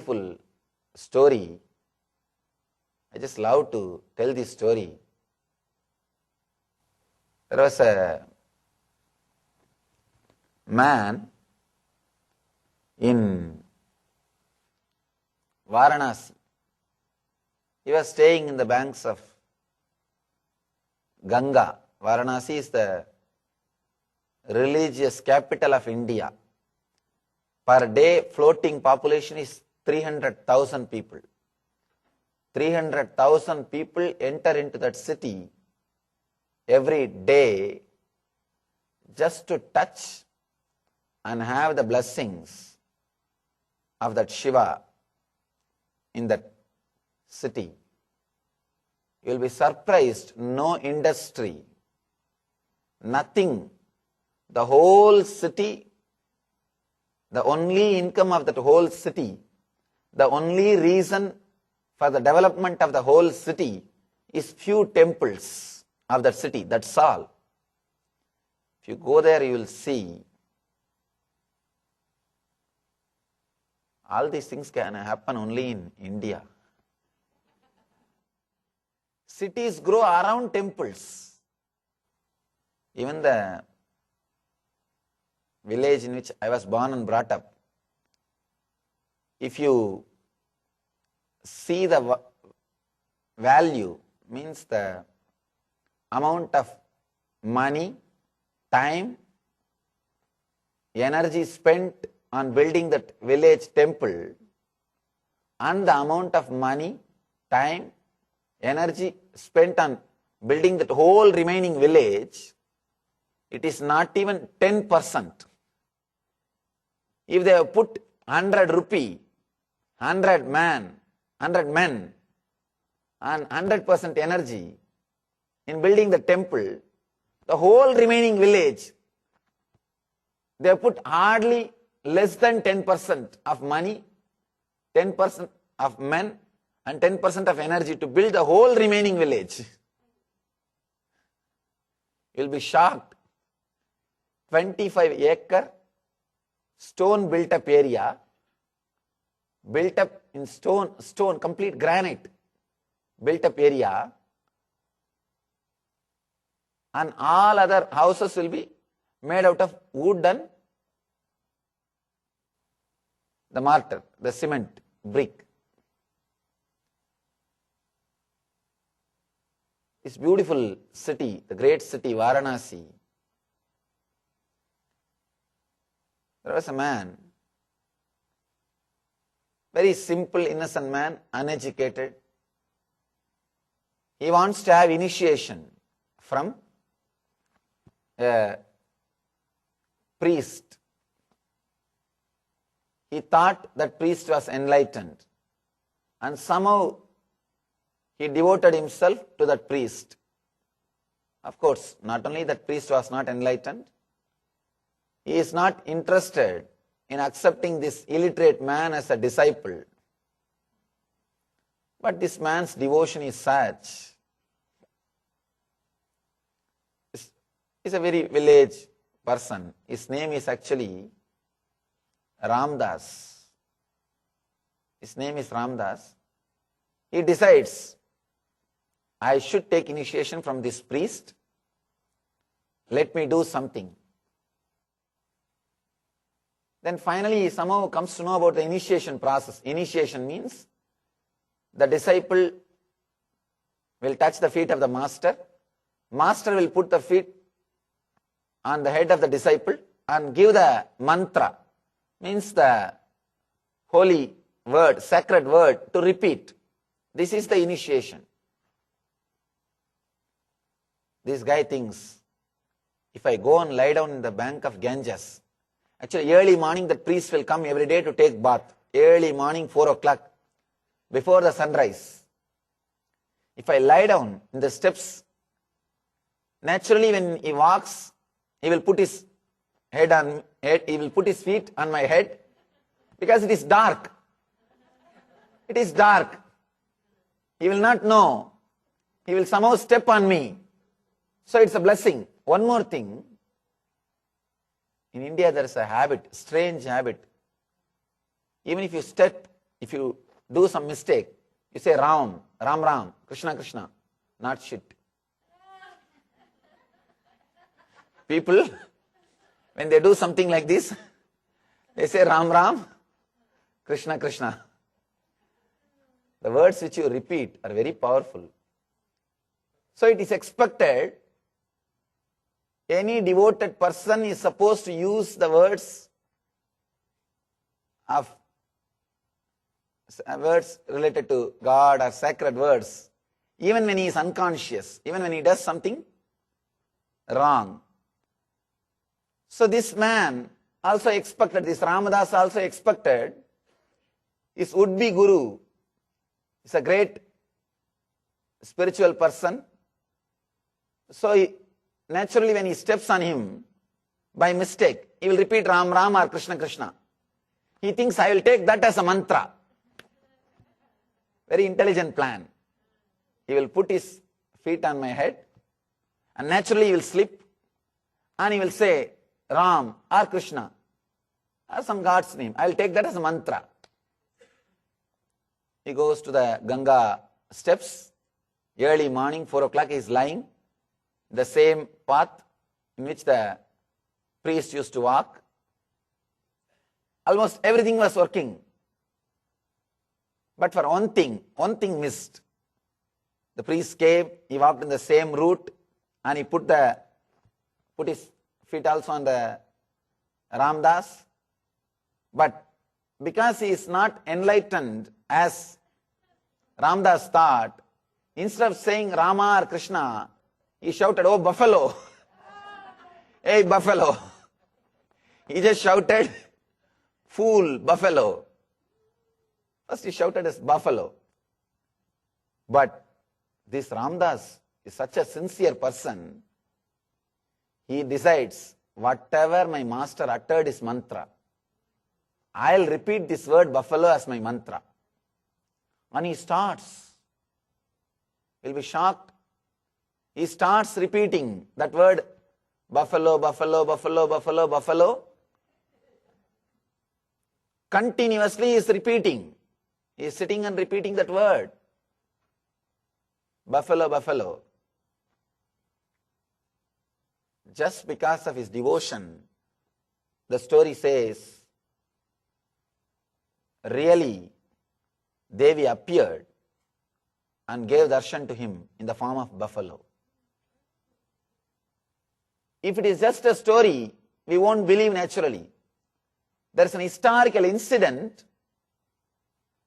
beautiful story. I just love to tell this story. There was a man in Varanasi. He was staying in the banks of Ganga. Varanasi is the religious capital of India. Per day floating population is 300,000 people. 300,000 people enter into that city every day just to touch and have the blessings of that Shiva in that city. You will be surprised, no industry, nothing. The whole city, the only income of that whole city, the only reason for the development of the whole city is few temples of that city, that's all. If you go there, you will see all these things can happen only in India. Cities grow around temples. Even the village in which I was born and brought up, if you see the value, means the amount of money, time, energy spent on building that village temple, and the amount of money, time, energy spent on building that whole remaining village, it is not even 10%. If they have put 100 rupee, 100 men, and 100% energy in building the temple, the whole remaining village, they have put hardly less than 10% of money, 10% of men, and 10% of energy to build the whole remaining village. You will be shocked. 25-acre stone built up area, built up in stone, complete granite, built up area, and all other houses will be made out of wood and the mortar, the cement, brick. This beautiful city, the great city Varanasi, there was a man, very simple, innocent man, uneducated. He wants to have initiation from a priest. He thought that priest was enlightened, and somehow he devoted himself to that priest. Of course, not only that priest was not enlightened, he is not interested in accepting this illiterate man as a disciple. But this man's devotion is such. He's a very village person. His name is actually Ramdas. His name is Ramdas. He decides, I should take initiation from this priest. Let me do something. Then finally he somehow comes to know about the initiation process. Initiation means the disciple will touch the feet of the master. Master will put the feet on the head of the disciple and give the mantra, means the holy word, sacred word, to repeat. This is the initiation. This guy thinks, if I go and lie down in the bank of Ganges, actually early morning the priest will come every day to take bath. Early morning, 4 o'clock, before the sunrise. If I lie down in the steps, naturally when he walks, he will put his he will put his feet on my head, because it is dark. It is dark. He will not know. He will somehow step on me. So it's a blessing. One more thing. In India there is a habit, strange habit. Even if you step if you do some mistake, you say Ram, Ram Ram, Krishna Krishna, not shit. People, when they do something like this, they say Ram Ram, Krishna Krishna. The words which you repeat are very powerful. So it is expected any devoted person is supposed to use the words related to God or sacred words, even when he is unconscious, even when he does something wrong. So this man also expected, this Ramdas also expected, his would-be guru is a great spiritual person. So naturally when he steps on him, by mistake, he will repeat Ram Ram or Krishna Krishna. He thinks, I will take that as a mantra. Very intelligent plan. He will put his feet on my head and naturally he will slip and he will say Ram or Krishna or some God's name. I will take that as a mantra. He goes to the Ganga steps. Early morning, 4 o'clock, he is lying the same path in which the priest used to walk. Almost everything was working. But for one thing missed. The priest came, he walked in the same route and he put his feet also on the Ramdas. But because he is not enlightened as Ramdas thought, instead of saying Rama or Krishna, he shouted, oh buffalo, hey buffalo. He just shouted, fool, buffalo. First he shouted as buffalo. But this Ramdas is such a sincere person, he decides, whatever my master uttered is mantra. I'll repeat this word buffalo as my mantra. And he starts. You'll be shocked. He starts repeating that word buffalo, buffalo, buffalo, buffalo, buffalo. Continuously he is repeating. He is sitting and repeating that word. Buffalo, buffalo. Just because of his devotion, the story says, really, Devi appeared and gave darshan to him in the form of buffalo. If it is just a story, we won't believe naturally. There is an historical incident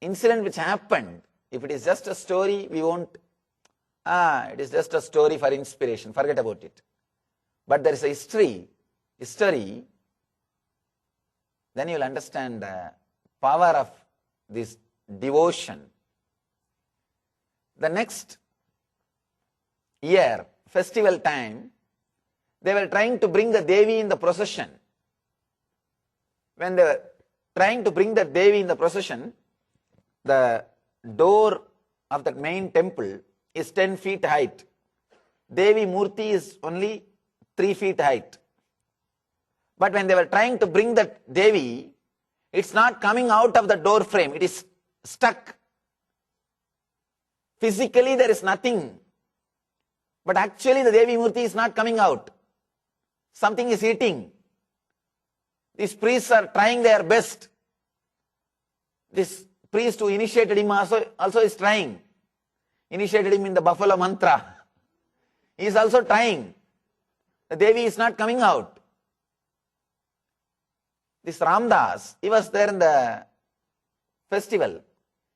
which happened. If it is just a story, we won't, it is just a story for inspiration, forget about it. But there is a history, then you will understand the power of this devotion. The next year, festival time, they were trying to bring the Devi in the procession. When they were trying to bring the Devi in the procession, the door of that main temple is 10 feet height. Devi Murti is only 3 feet height. But when they were trying to bring that Devi, it's not coming out of the door frame, it is stuck. Physically there is nothing. But actually the Devi Murti is not coming out. Something is hitting. These priests are trying their best. This priest who initiated him also is trying. Initiated him in the buffalo mantra. He is also trying. The Devi is not coming out. This Ramdas, he was there in the festival.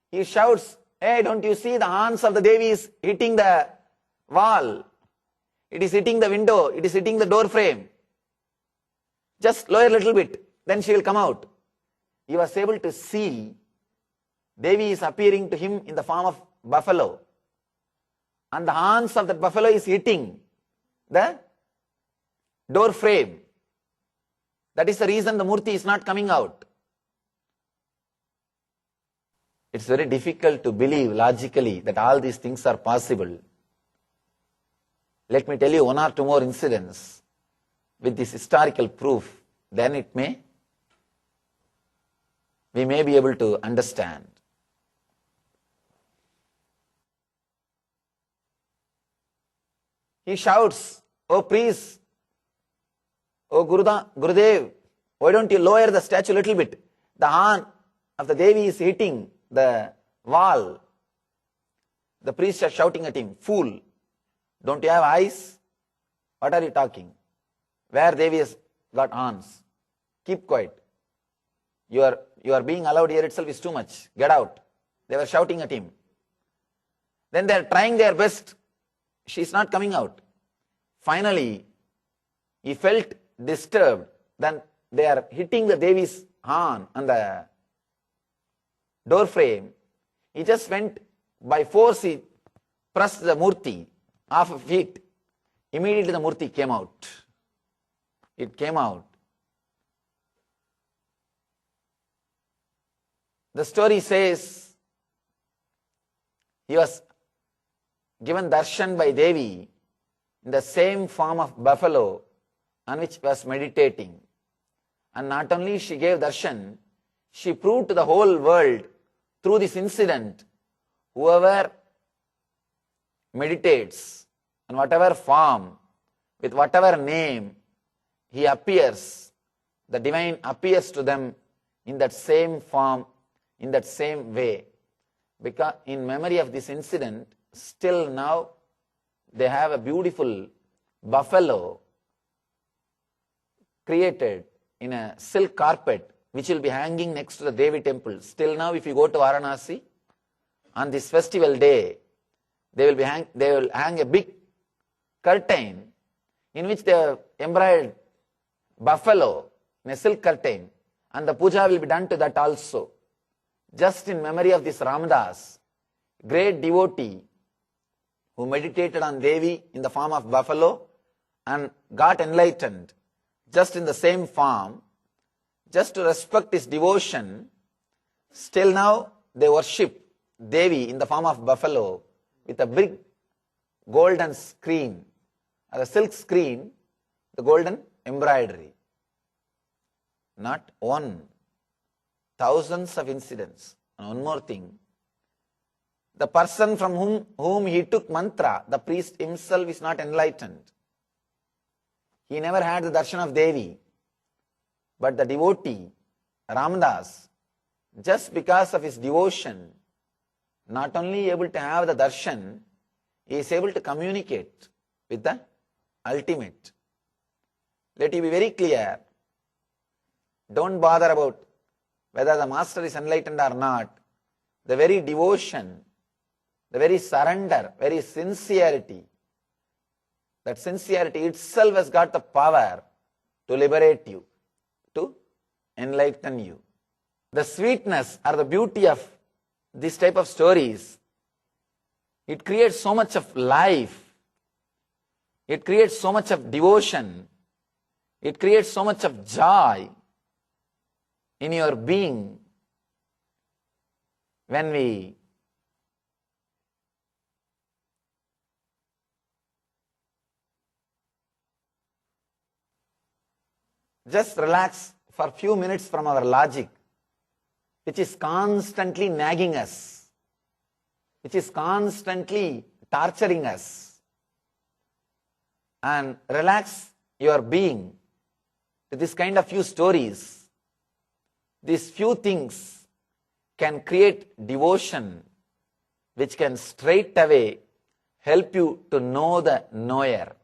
He shouts, hey, don't you see the hands of the Devi is hitting the wall. It is hitting the window. It is hitting the door frame. Just lower a little bit, then she will come out. He was able to see Devi is appearing to him in the form of buffalo. And the horns of that buffalo is hitting the door frame. That is the reason the Murti is not coming out. It's very difficult to believe logically that all these things are possible. Let me tell you one or two more incidents with this historical proof, then we may be able to understand. He shouts, "Oh priest, oh Gurudev, why don't you lower the statue a little bit? The horn of the Devi is hitting the wall." The priests are shouting at him, "Fool, don't you have eyes? What are you talking? Where Devi has got horns? Keep quiet. You are being allowed here itself is too much. Get out." They were shouting at him. Then they are trying their best. She is not coming out. Finally, he felt disturbed. Then they are hitting the Devi's horn on the door frame. He just went by force, he pressed the Murti off of it. Immediately the Murti came out. It came out. The story says he was given darshan by Devi in the same form of buffalo on which he was meditating. And not only she gave darshan, she proved to the whole world through this incident, whoever meditates in whatever form, with whatever name he appears, the divine appears to them in that same form, in that same way. Because in memory of this incident, still now they have a beautiful buffalo created in a silk carpet which will be hanging next to the Devi temple. Still now, if you go to Varanasi on this festival day, they will hang a big curtain in which they have embroidered buffalo in a silk curtain, and the puja will be done to that also. Just in memory of this Ramdas, great devotee who meditated on Devi in the form of buffalo and got enlightened just in the same form, just to respect his devotion. Still now they worship Devi in the form of buffalo with a big golden screen, or a silk screen, the golden embroidery. Not one, thousands of incidents. And one more thing, the person from whom he took mantra, the priest himself, is not enlightened. He never had the darshan of Devi. But the devotee, Ramdas, just because of his devotion, not only able to have the darshan, he is able to communicate with the ultimate. Let you be very clear. Don't bother about whether the master is enlightened or not. The very devotion, the very surrender, very sincerity, that sincerity itself has got the power to liberate you, to enlighten you. The sweetness or the beauty of this type of stories, it creates so much of life, it creates so much of devotion, it creates so much of joy in your being when we just relax for a few minutes from our logic, which is constantly nagging us, which is constantly torturing us, and relax your being with this kind of few stories. These few things can create devotion which can straight away help you to know the knower.